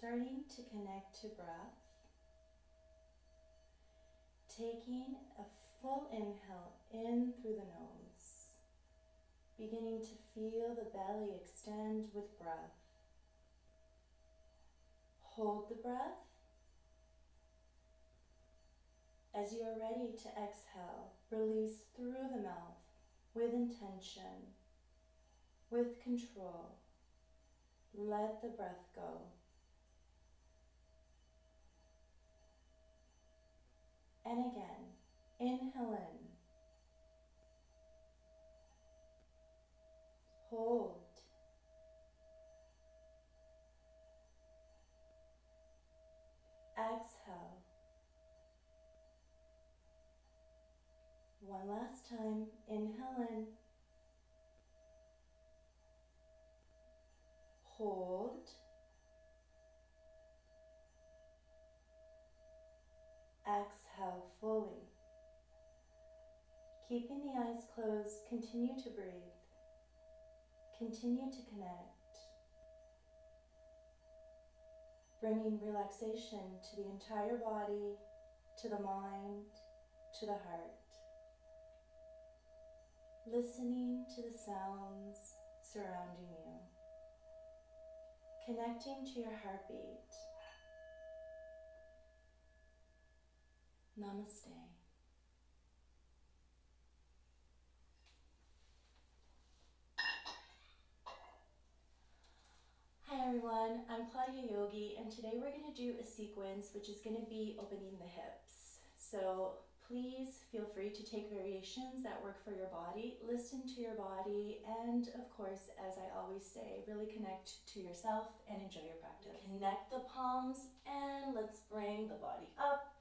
starting to connect to breath, taking a full inhale in through the nose, beginning to feel the belly extend with breath. Hold the breath. As you are ready to exhale, release through the mouth with intention, with control. Let the breath go. And again, inhale in. Hold. Exhale. One last time, inhale in. Hold. Exhale fully. Keeping the eyes closed, continue to breathe. Continue to connect. Bringing relaxation to the entire body, to the mind, to the heart. Listening to the sounds surrounding you. Connecting to your heartbeat. Namaste. Hi everyone, I'm Claudia Yogi, and today we're going to do a sequence which is going to be opening the hips. So please feel free to take variations that work for your body, listen to your body, and of course, as I always say, really connect to yourself and enjoy your practice. Connect the palms and let's bring the body up.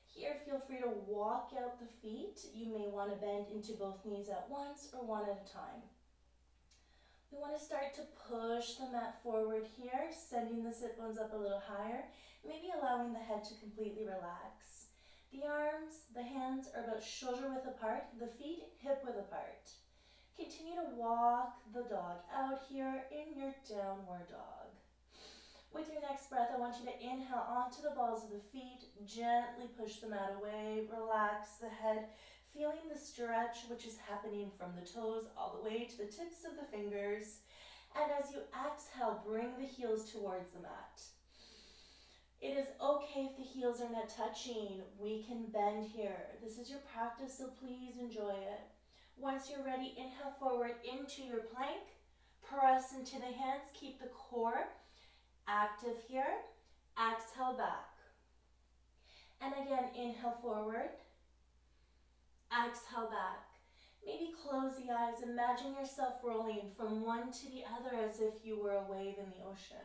Here, feel free to walk out the feet. You may want to bend into both knees at once or one at a time. We want to start to push the mat forward here, sending the sit bones up a little higher, maybe allowing the head to completely relax. The arms, the hands are about shoulder width apart, the feet hip width apart. Continue to walk the dog out here in your downward dog. With your next breath, I want you to inhale onto the balls of the feet, gently push the mat away, relax the head, feeling the stretch which is happening from the toes all the way to the tips of the fingers. And as you exhale, bring the heels towards the mat. It is okay if the heels are not touching. We can bend here. This is your practice, so please enjoy it. Once you're ready, inhale forward into your plank. Press into the hands. Keep the core active here. Exhale back. And again, inhale forward. Exhale back. Maybe close the eyes. Imagine yourself rolling from one to the other as if you were a wave in the ocean.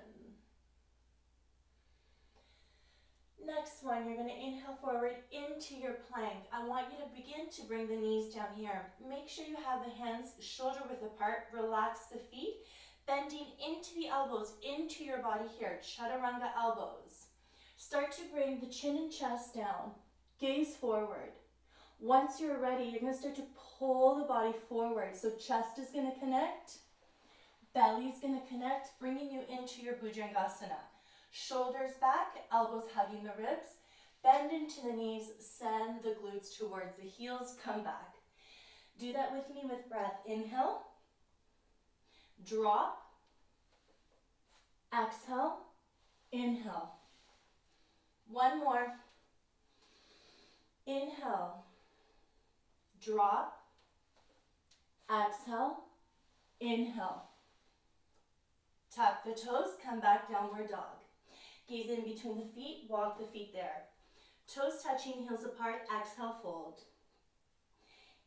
Next one, you're going to inhale forward into your plank. I want you to begin to bring the knees down here. Make sure you have the hands shoulder width apart. Relax the feet, bending into the elbows, into your body here. Chaturanga elbows. Start to bring the chin and chest down. Gaze forward. Once you're ready, you're going to start to pull the body forward. So chest is going to connect, belly is going to connect, bringing you into your Bhujangasana. Shoulders back, elbows hugging the ribs. Bend into the knees, send the glutes towards the heels, come back. Do that with me with breath. Inhale, drop, exhale, inhale. One more. Inhale, drop, exhale, inhale. Tuck the toes, come back, downward dog. Gaze in between the feet, walk the feet there. Toes touching, heels apart, exhale, fold.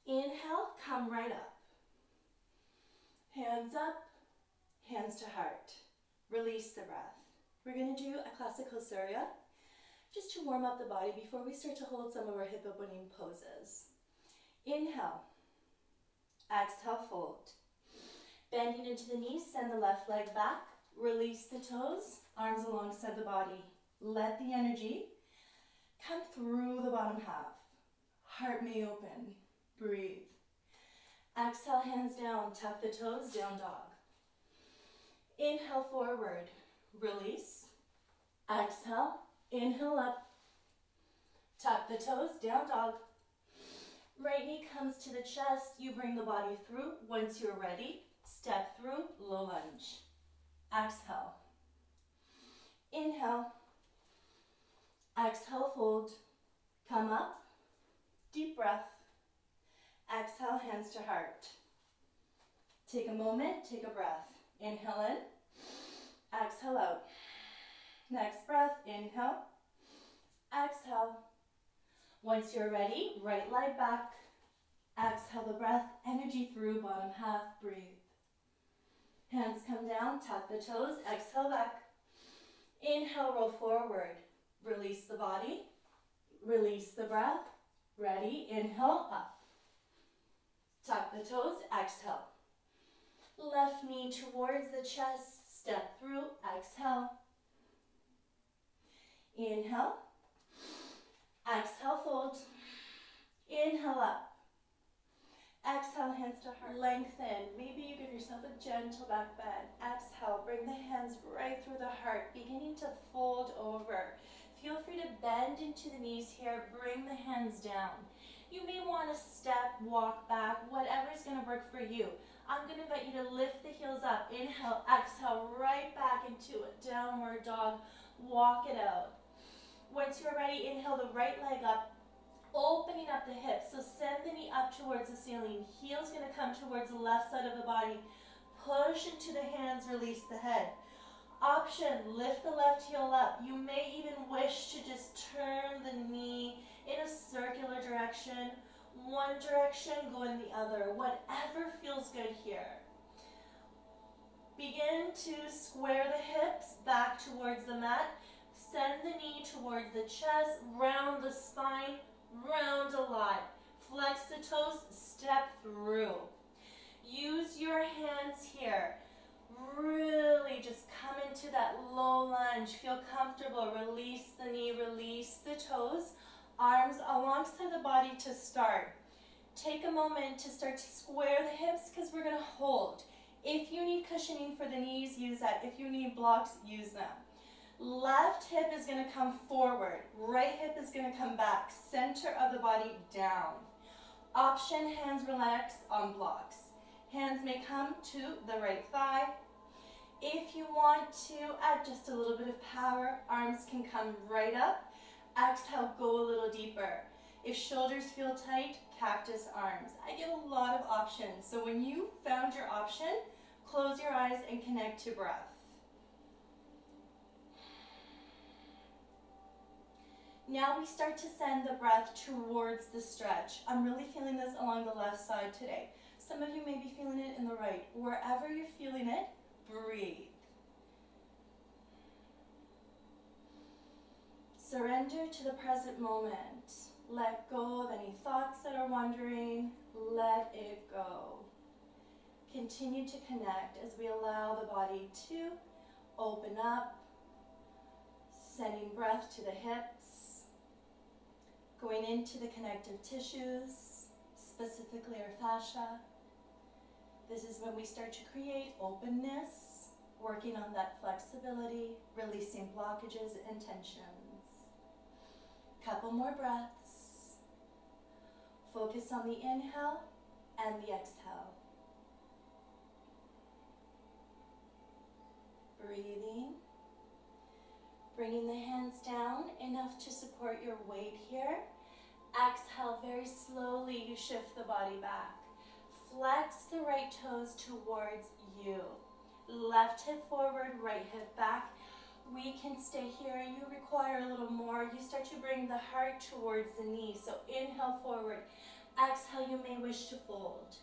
Inhale, come right up. Hands up, hands to heart. Release the breath. We're going to do a classical surya, just to warm up the body before we start to hold some of our hip opening poses. Inhale, exhale, fold. Bending into the knees, send the left leg back. Release the toes, arms alongside the body. Let the energy come through the bottom half. Heart may open. Breathe. Exhale, hands down. Tuck the toes, down dog. Inhale forward. Release. Exhale, inhale up. Tuck the toes, down dog. Right knee comes to the chest. You bring the body through. Once you're ready, step through, low lunge. Exhale. Inhale. Exhale, fold. Come up. Deep breath. Exhale, hands to heart. Take a moment, take a breath. Inhale in. Exhale out. Next breath, inhale. Exhale. Once you're ready, right leg back. Exhale the breath, energy through, bottom half, breathe. Hands come down, tuck the toes, exhale back. Inhale, roll forward. Release the body, release the breath. Ready, inhale, up. Tuck the toes, exhale. Left knee towards the chest, step through, exhale. Inhale. Exhale, fold. Inhale up. Exhale, hands to heart. Lengthen. Maybe you give yourself a gentle back bend. Exhale, bring the hands right through the heart, beginning to fold over. Feel free to bend into the knees here. Bring the hands down. You may want to step, walk back, whatever is going to work for you. I'm going to invite you to lift the heels up. Inhale, exhale, right back into a downward dog. Walk it out. Once you're ready, inhale the right leg up, opening up the hips. So send the knee up towards the ceiling. Heel's going to come towards the left side of the body. Push into the hands, release the head. Option, lift the left heel up. You may even wish to just turn the knee in a circular direction. One direction, go in the other. Whatever feels good here. Begin to square the hips back towards the mat. Send the knee towards the chest, round the spine, round a lot. Flex the toes, step through. Use your hands here. Really just come into that low lunge. Feel comfortable. Release the knee, release the toes. Arms alongside the body to start. Take a moment to start to square the hips because we're going to hold. If you need cushioning for the knees, use that. If you need blocks, use them. Left hip is going to come forward. Right hip is going to come back. Center of the body down. Option, hands relax on blocks. Hands may come to the right thigh. If you want to add just a little bit of power, arms can come right up. Exhale, go a little deeper. If shoulders feel tight, cactus arms. I give a lot of options. So when you found your option, close your eyes and connect to breath. Now we start to send the breath towards the stretch. I'm really feeling this along the left side today. Some of you may be feeling it in the right. Wherever you're feeling it, breathe. Surrender to the present moment. Let go of any thoughts that are wandering. Let it go. Continue to connect as we allow the body to open up, sending breath to the hips, going into the connective tissues, specifically our fascia. This is when we start to create openness, working on that flexibility, releasing blockages and tensions. Couple more breaths. Focus on the inhale and the exhale. Breathing. Bringing the hands down enough to support your weight here. Exhale, very slowly you shift the body back. Flex the right toes towards you. Left hip forward, right hip back. We can stay here. You require a little more. You start to bring the heart towards the knee. So inhale forward. Exhale, you may wish to fold.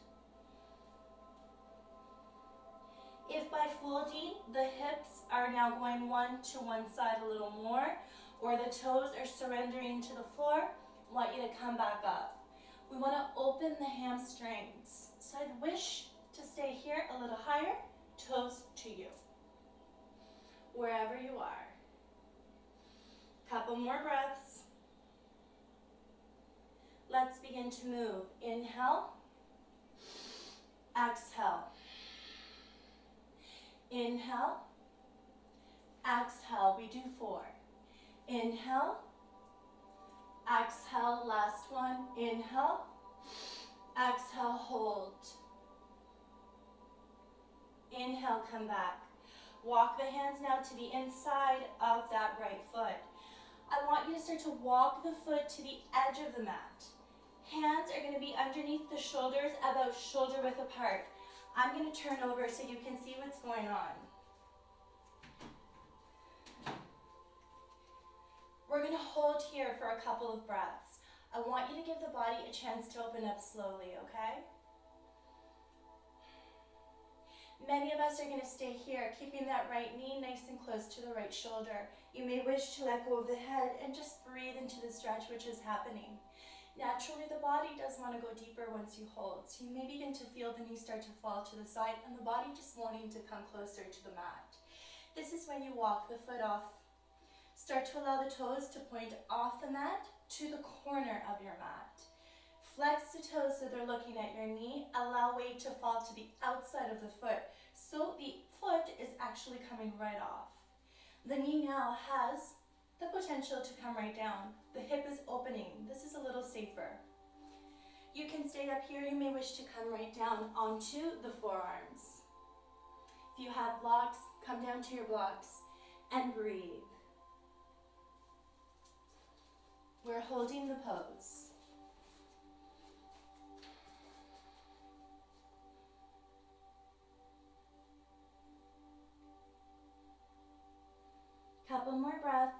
If by folding, the hips are now going one to one side a little more, or the toes are surrendering to the floor, I want you to come back up. We want to open the hamstrings. So I'd wish to stay here a little higher, toes to you. Wherever you are. Couple more breaths. Let's begin to move. Inhale. Exhale. Inhale. Exhale, we do 4. Inhale. Exhale, last one. Inhale. Exhale, hold. Inhale, come back. Walk the hands now to the inside of that right foot. I want you to start to walk the foot to the edge of the mat. Hands are going to be underneath the shoulders, about shoulder width apart. I'm going to turn over so you can see what's going on. We're going to hold here for a couple of breaths. I want you to give the body a chance to open up slowly, okay? Many of us are going to stay here, keeping that right knee nice and close to the right shoulder. You may wish to let go of the head and just breathe into the stretch which is happening. Naturally, the body does want to go deeper once you hold, so you may begin to feel the knees start to fall to the side and the body just wanting to come closer to the mat. This is when you walk the foot off. Start to allow the toes to point off the mat to the corner of your mat. Flex the toes so they're looking at your knee. Allow weight to fall to the outside of the foot, so the foot is actually coming right off. The knee now has the potential to come right down. The hip is opening. This is a little safer. You can stay up here. You may wish to come right down onto the forearms. If you have blocks, come down to your blocks and breathe. We're holding the pose. Couple more breaths.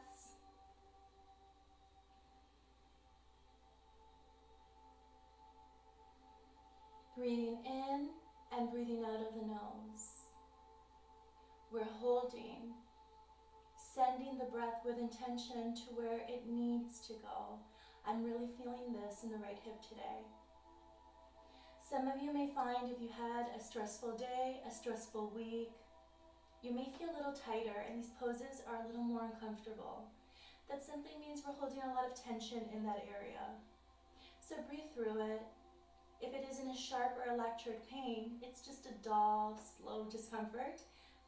Breathing in and breathing out of the nose. We're holding, sending the breath with intention to where it needs to go. I'm really feeling this in the right hip today. Some of you may find if you had a stressful day, a stressful week, you may feel a little tighter and these poses are a little more uncomfortable. That simply means we're holding a lot of tension in that area. So breathe through it. If it isn't a sharp or electric pain, it's just a dull, slow discomfort.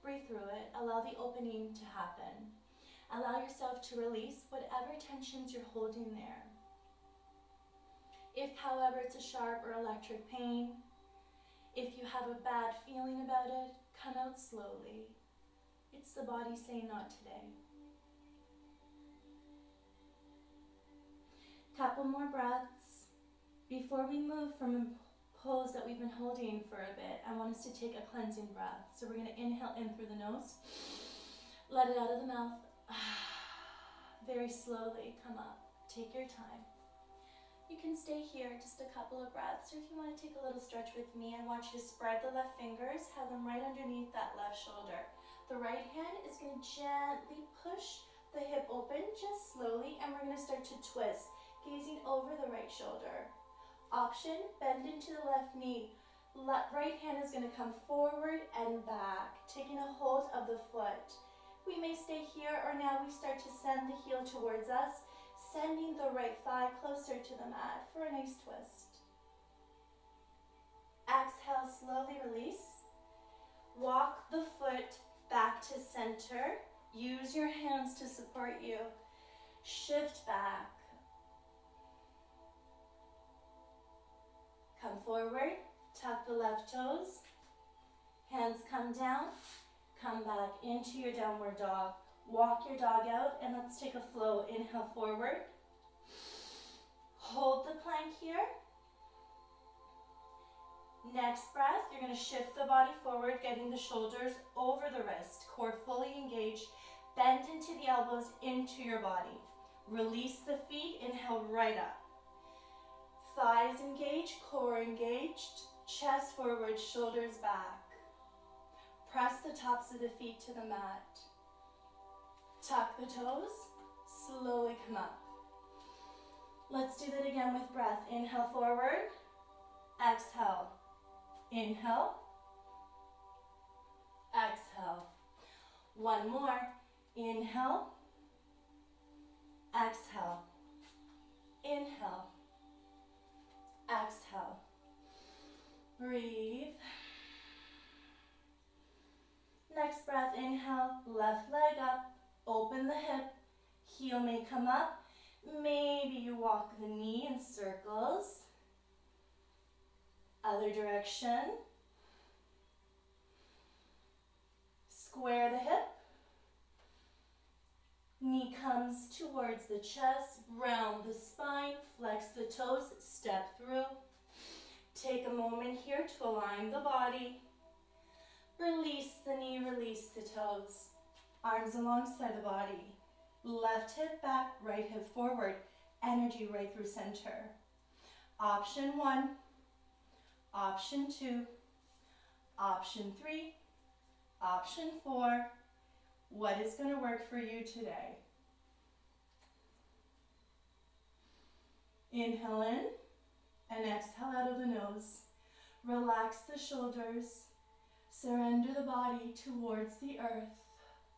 Breathe through it. Allow the opening to happen. Allow yourself to release whatever tensions you're holding there. If, however, it's a sharp or electric pain, if you have a bad feeling about it, come out slowly. It's the body saying not today. Couple more breaths. Before we move from a pose that we've been holding for a bit, I want us to take a cleansing breath. So we're going to inhale in through the nose. Let it out of the mouth. Very slowly come up. Take your time. You can stay here just a couple of breaths, or if you want to take a little stretch with me, I want you to spread the left fingers, have them right underneath that left shoulder. The right hand is going to gently push the hip open, just slowly, and we're going to start to twist, gazing over the right shoulder. Option, bend into the left knee. Right hand is going to come forward and back, taking a hold of the foot. We may stay here, or now we start to send the heel towards us, sending the right thigh closer to the mat for a nice twist. Exhale, slowly release. Walk the foot back to center. Use your hands to support you. Shift back. Come forward, tuck the left toes. Hands come down. Come back into your downward dog. Walk your dog out, and let's take a flow. Inhale forward. Hold the plank here. Next breath, you're going to shift the body forward, getting the shoulders over the wrist. Core fully engaged. Bend into the elbows into your body. Release the feet. Inhale right up. Thighs engaged, core engaged. Chest forward, shoulders back. Press the tops of the feet to the mat. Tuck the toes, slowly come up. Let's do that again with breath. Inhale forward, exhale. Inhale, exhale. One more. Inhale, exhale. Inhale, exhale. Breathe. Next breath, inhale, left leg up, open the hip, heel may come up. Maybe you walk the knee in circles. Other direction. Square the hip. Knee comes towards the chest, round the spine, flex the toes, step through. Take a moment here to align the body. Release the knee, release the toes. Arms alongside the body. Left hip back, right hip forward. Energy right through center. Option 1, option 2, option 3, option 4. What is going to work for you today? Inhale in and exhale out of the nose. Relax the shoulders. Surrender the body towards the earth.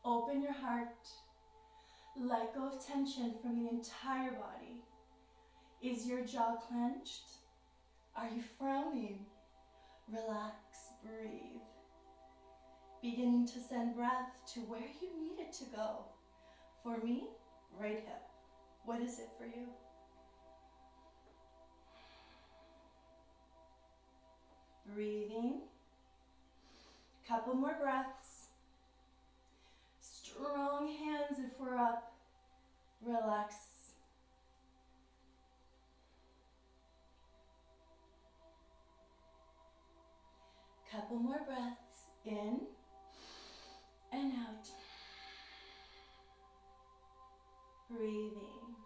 Open your heart. Let go of tension from the entire body. Is your jaw clenched? Are you frowning? Relax, breathe. Beginning to send breath to where you need it to go. For me, right hip. What is it for you? Breathing. Couple more breaths. Strong hands if we're up. Relax. Couple more breaths in and out. Breathing.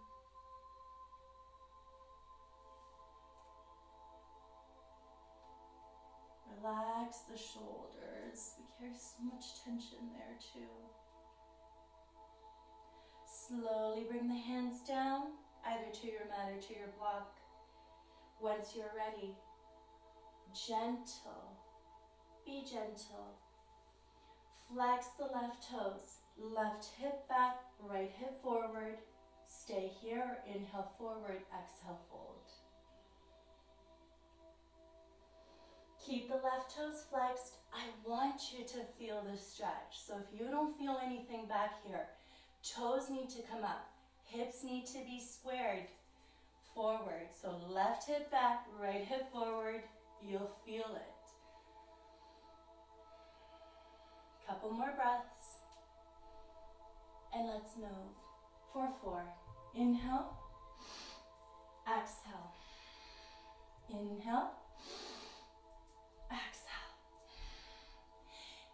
Relax the shoulders. We carry so much tension there too. Slowly bring the hands down, either to your mat or to your block. Once you're ready, gentle, be gentle. Flex the left toes, left hip back, right hip forward. Stay here, inhale forward, exhale fold. Keep the left toes flexed. I want you to feel the stretch. So if you don't feel anything back here, toes need to come up. Hips need to be squared forward. So left hip back, right hip forward. You'll feel it. Couple more breaths. And let's move for 4. Inhale. Exhale. Inhale. Exhale.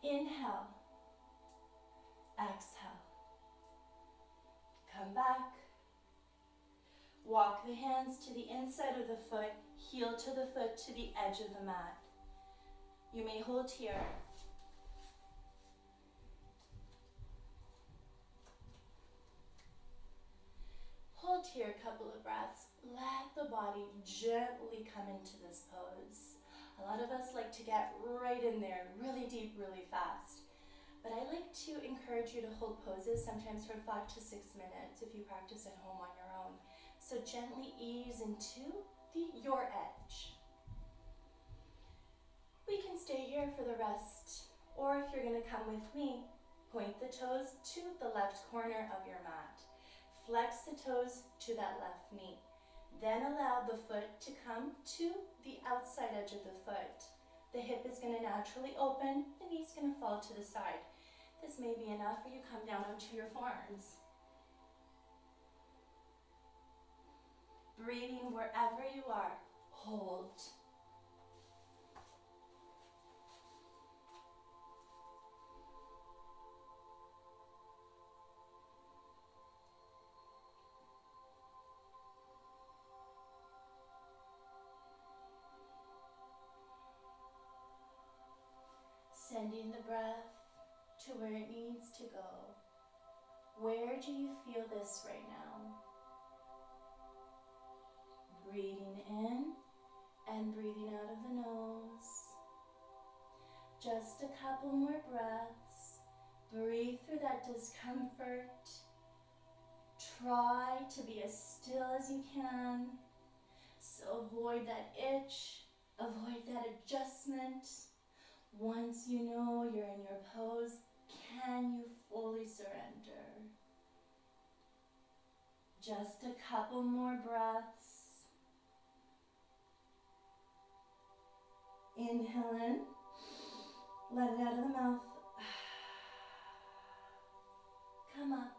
Inhale. Exhale. Come back. Walk the hands to the inside of the foot, heel to the foot to the edge of the mat. You may hold here. Hold here a couple of breaths. Let the body gently come into this pose. A lot of us like to get right in there, really deep, really fast. But I like to encourage you to hold poses sometimes for 5 to 6 minutes if you practice at home on your own. So gently ease into your edge. We can stay here for the rest, or if you're going to come with me, point the toes to the left corner of your mat. Flex the toes to that left knee. Then allow the foot to come to the outside edge of the foot. The hip is going to naturally open, the knee's going to fall to the side. This may be enough for you. Come down onto your forearms. Breathing wherever you are. Hold. Sending the breath to where it needs to go. Where do you feel this right now? Breathing in and breathing out of the nose. Just a couple more breaths. Breathe through that discomfort. Try to be as still as you can. So avoid that itch, avoid that adjustment. Once you know you're in your pose, Can you fully surrender? Just a couple more breaths. Inhale in. Let it out of the mouth. Come up.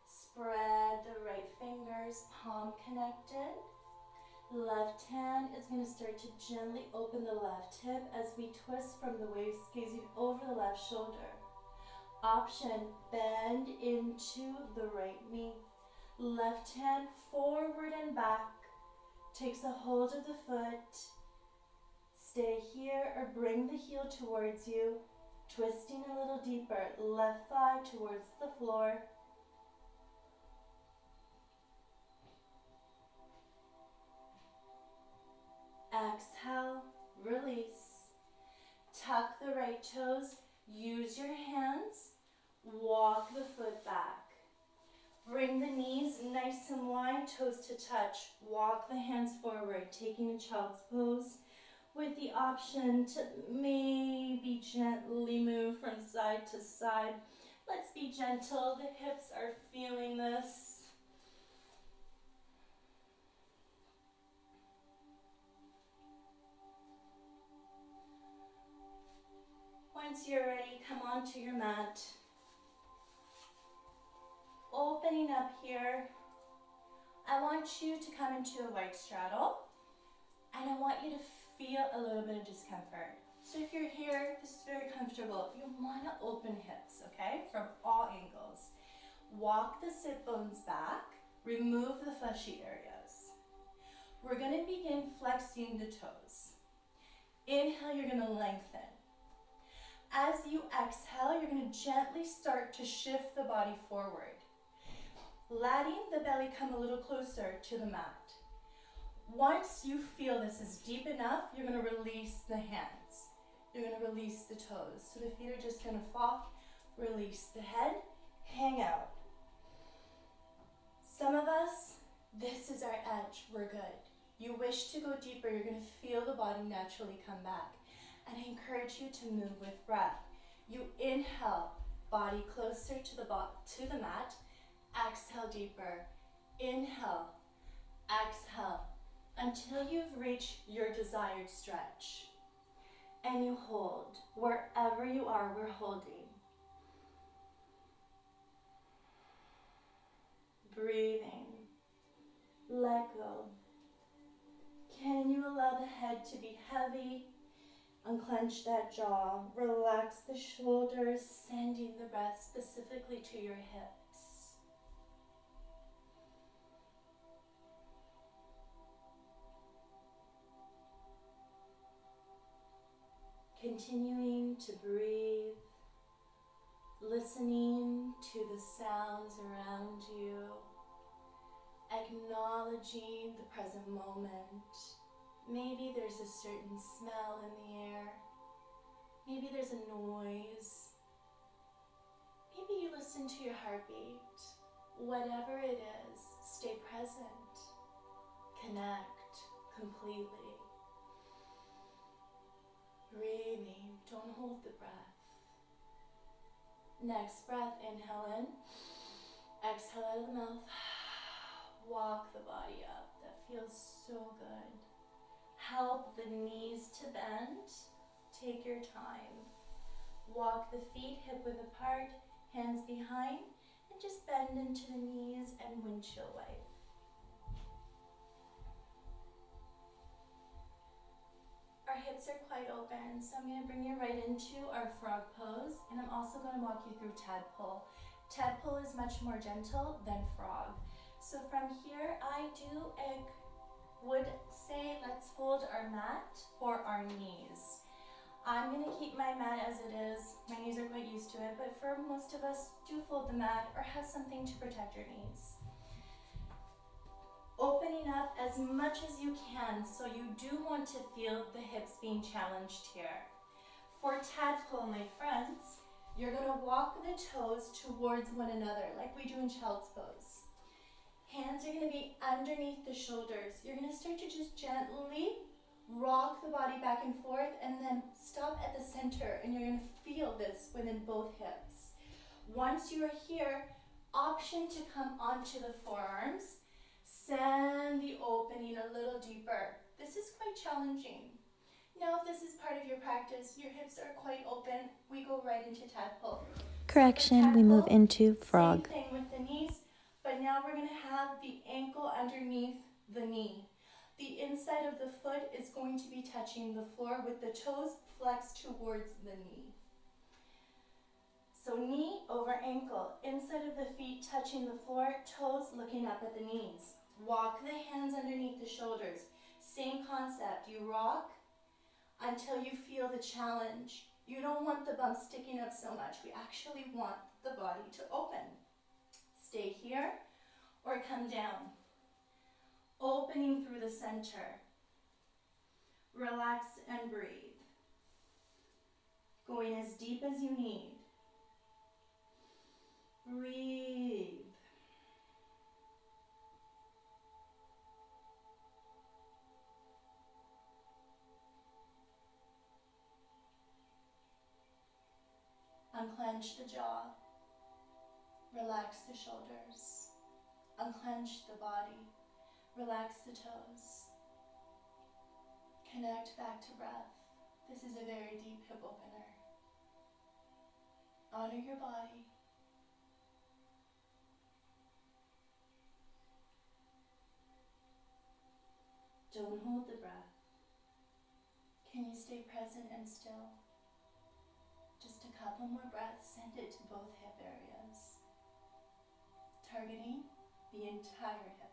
Spread the right fingers, palm connected. Left hand is going to start to gently open the left hip as we twist from the waist, gazing over the left shoulder. Option, bend into the right knee. Left hand forward and back. Takes a hold of the foot. Stay here or bring the heel towards you. Twisting a little deeper. Left thigh towards the floor. Exhale, release. Tuck the right toes. Use your hands. Walk the foot back. Bring the knees nice and wide, toes to touch. Walk the hands forward, taking a child's pose with the option to maybe gently move from side to side. Let's be gentle. The hips are feeling this. Once you're ready, come onto your mat. Opening up here, I want you to come into a white straddle, and I want you to feel a little bit of discomfort. So if you're here, this is very comfortable. You want to open hips, okay, from all angles. Walk the sit bones back, remove the fleshy areas. We're going to begin flexing the toes. Inhale, you're going to lengthen. As you exhale, you're going to gently start to shift the body forward, letting the belly come a little closer to the mat. Once you feel this is deep enough, you're going to release the hands. You're going to release the toes. So the feet are just going to fall. Release the head, hang out. Some of us, this is our edge. We're good. You wish to go deeper, you're going to feel the body naturally come back. And I encourage you to move with breath. You inhale, body closer to the mat. Exhale deeper. Inhale, exhale, until you've reached your desired stretch. And you hold. Wherever you are, we're holding. Breathing. Let go. Can you allow the head to be heavy? Unclench that jaw. Relax the shoulders, sending the breath specifically to your hips. Continuing to breathe, listening to the sounds around you, acknowledging the present moment. Maybe there's a certain smell in the air. Maybe there's a noise. Maybe you listen to your heartbeat. Whatever it is, stay present. Connect completely. Breathing, don't hold the breath. Next breath, inhale in. Exhale out of the mouth. Walk the body up. That feels so good. Help the knees to bend. Take your time. Walk the feet hip width apart, hands behind, and just bend into the knees and windshield wipe. Our hips are quite open, so I'm going to bring you right into our frog pose, and I'm also going to walk you through tadpole. Tadpole is much more gentle than frog. So from here, I would say let's fold our mat for our knees. I'm going to keep my mat as it is. My knees are quite used to it, but for most of us, do fold the mat or have something to protect your knees. Opening up as much as you can, so you do want to feel the hips being challenged here. For tadpole, my friends, you're going to walk the toes towards one another like we do in child's pose. Hands are going to be underneath the shoulders. You're going to start to just gently Rock the body back and forth and then stop at the center, and you're going to feel this within both hips. Once you're here, option to come onto the forearms. Send the opening a little deeper. This is quite challenging. Now, if this is part of your practice, your hips are quite open, we go right into tadpole. Correction, we move into frog. Same thing with the knees, but now we're going to have the ankle underneath the knee. The inside of the foot is going to be touching the floor with the toes flexed towards the knee. So knee over ankle, inside of the feet touching the floor, toes looking up at the knees. Walk the hands underneath the shoulders. Same concept, you rock until you feel the challenge. You don't want the bump sticking up so much. We actually want the body to open. Stay here or come down. Opening through the center. Relax and breathe. Going as deep as you need. Breathe. Unclench the jaw. Relax the shoulders. Unclench the body. Relax the toes. Connect back to breath. This is a very deep hip opener. Honor your body. Don't hold the breath. Can you stay present and still? Just a couple more breaths, send it to both hip areas. Targeting the entire hip.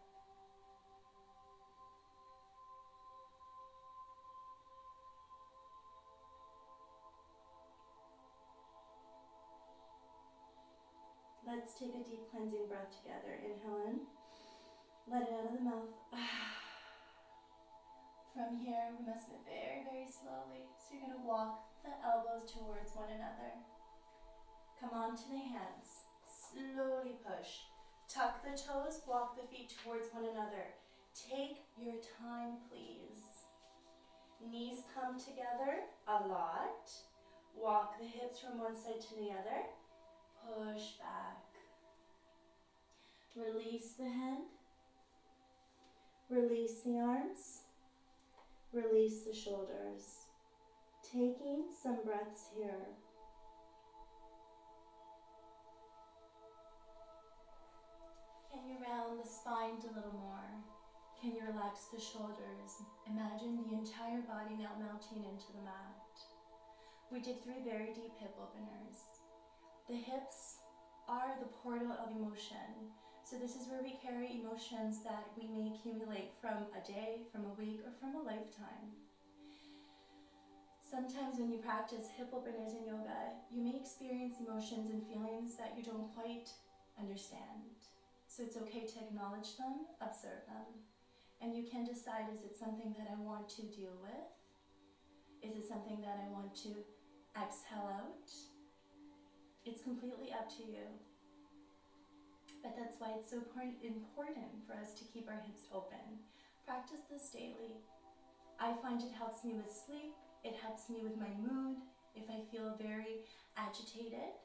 Let's take a deep cleansing breath together. Inhale in. Let it out of the mouth. From here, we must move very, very slowly. So you're going to walk the elbows towards one another. Come onto the hands. Slowly push. Tuck the toes, walk the feet towards one another. Take your time, please. Knees come together a lot. Walk the hips from one side to the other. Push back. Release the head. Release the arms. Release the shoulders. Taking some breaths here. Can you round the spine a little more? Can you relax the shoulders? Imagine the entire body now melting into the mat. We did 3 very deep hip openers. The hips are the portal of emotion. So this is where we carry emotions that we may accumulate from a day, from a week, or from a lifetime. Sometimes when you practice hip openers in yoga, you may experience emotions and feelings that you don't quite understand. So it's okay to acknowledge them, observe them, and you can decide, is it something that I want to deal with? Is it something that I want to exhale out? It's completely up to you. But that's why it's so important for us to keep our hips open. Practice this daily. I find it helps me with sleep. It helps me with my mood. If I feel very agitated,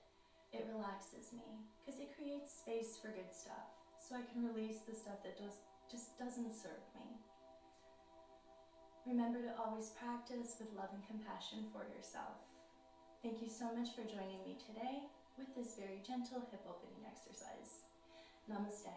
it relaxes me because it creates space for good stuff. So I can release the stuff that just doesn't serve me. Remember to always practice with love and compassion for yourself. Thank you so much for joining me today with this very gentle hip opening exercise. Namaste.